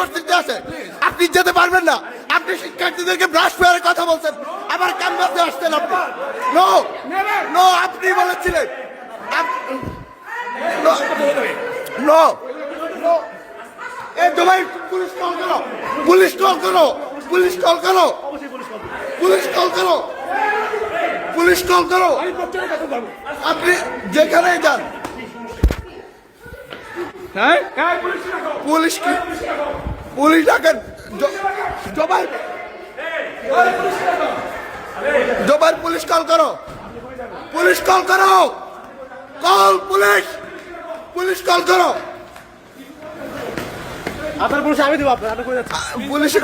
University আছে, আপনি যেতে পারবেন না। আপনি শিক্ষার্থীদেরকে ব্রাশ ফায়ারের কথা বলছেন, আবার ক্যাম্পাসে আসছেন আপনি। নো নো, আপনি বলেছিলেন। নো, এই তোমায় পুলিশ কল করো, পুলিশ কল করো, পুলিশ কল করো, পুলিশ কল করো, পুলিশ কল করো। আপনি যেখানেই যান, পুলিশ কি, পুলিশ ডাকেন। জবাই পুলিশ কল করো, পুলিশ কল করো, কল পুলিশ, পুলিশ কল করো। আপনার পুলিশ আমি দেবো আপনার পুলিশে,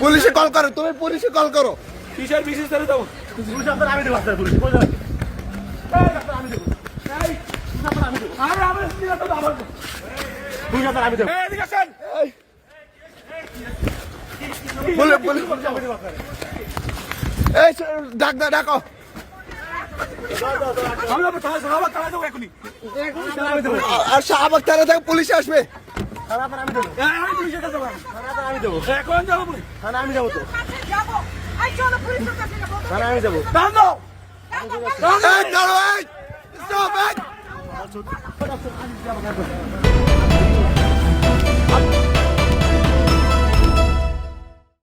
পুলিশে কল করো, তুমি পুলিশে কল করো। কিসের বিশেষ করে দেবো পুলিশ আপনার আমি দেবো আপনার পুলিশ আমি দেবো পুলিশ আপনার আমি দেবো এই ডাক ডাকো। আর শাহবাগ থানা থেকে পুলিশ আসবে। আমি দেবো এখন যাবো আমি যাবো তো আমি যাবো এই দাঁড়াও, এই স্টপ, এই